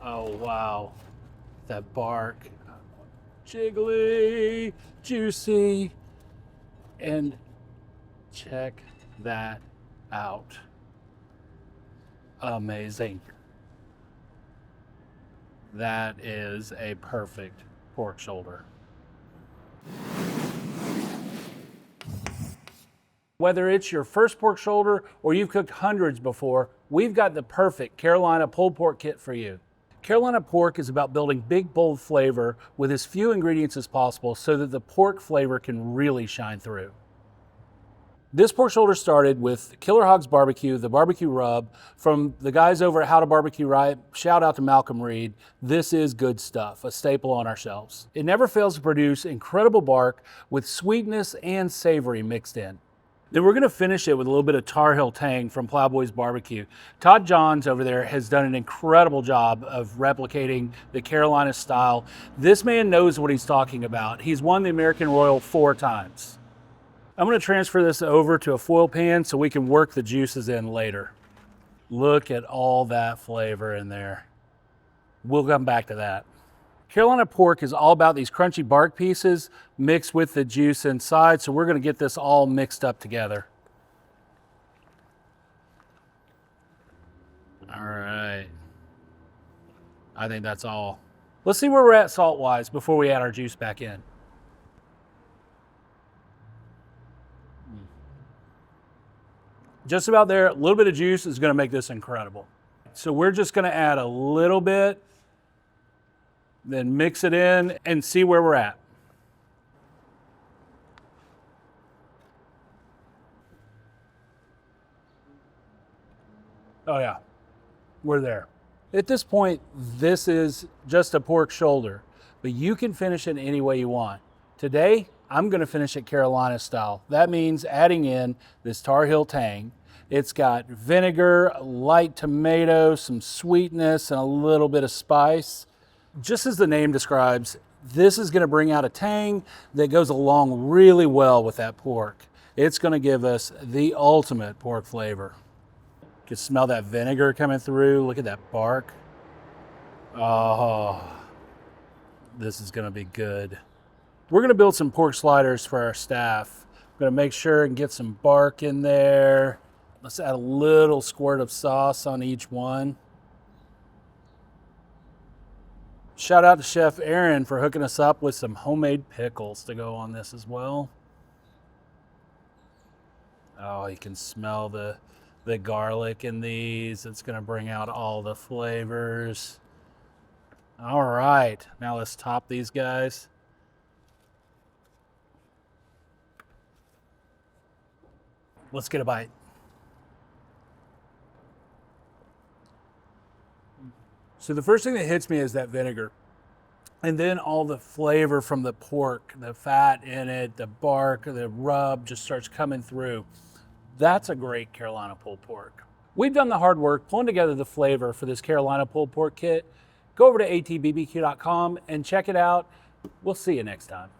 Oh, wow. That bark. Jiggly, juicy. And check that out. Amazing. That is a perfect pork shoulder. Whether it's your first pork shoulder or you've cooked hundreds before, we've got the perfect Carolina pulled pork kit for you. Carolina pork is about building big, bold flavor with as few ingredients as possible so that the pork flavor can really shine through. This pork shoulder started with Killer Hogs BBQ, the barbecue rub from the guys over at How to Barbecue Right. Shout out to Malcolm Reed. This is good stuff, a staple on our shelves. It never fails to produce incredible bark with sweetness and savory mixed in. Then we're gonna finish it with a little bit of Tar Heel Tang from Plowboys Barbecue. Todd Johns over there has done an incredible job of replicating the Carolina style. This man knows what he's talking about. He's won the American Royal 4 times. I'm gonna transfer this over to a foil pan so we can work the juices in later. Look at all that flavor in there. We'll come back to that. Carolina pork is all about these crunchy bark pieces mixed with the juice inside, so we're gonna get this all mixed up together. All right. I think that's all. Let's see where we're at salt-wise before we add our juice back in. Just about there. A little bit of juice is gonna make this incredible. So we're just gonna add a little bit, then mix it in and see where we're at. Oh yeah, we're there. At this point, this is just a pork shoulder, but you can finish it any way you want. Today, I'm gonna finish it Carolina style. That means adding in this Tar Heel Tang. It's got vinegar, light tomato, some sweetness, and a little bit of spice. Just as the name describes, this is gonna bring out a tang that goes along really well with that pork. It's gonna give us the ultimate pork flavor. You can smell that vinegar coming through. Look at that bark. Oh, this is gonna be good. We're gonna build some pork sliders for our staff. I'm gonna make sure and get some bark in there. Let's add a little squirt of sauce on each one. Shout out to Chef Aaron for hooking us up with some homemade pickles to go on this as well. Oh, you can smell the garlic in these. It's gonna bring out all the flavors. All right, now let's top these guys. Let's get a bite. So the first thing that hits me is that vinegar. And then all the flavor from the pork, the fat in it, the bark, the rub just starts coming through. That's a great Carolina pulled pork. We've done the hard work pulling together the flavor for this Carolina pulled pork kit. Go over to atbbq.com and check it out. We'll see you next time.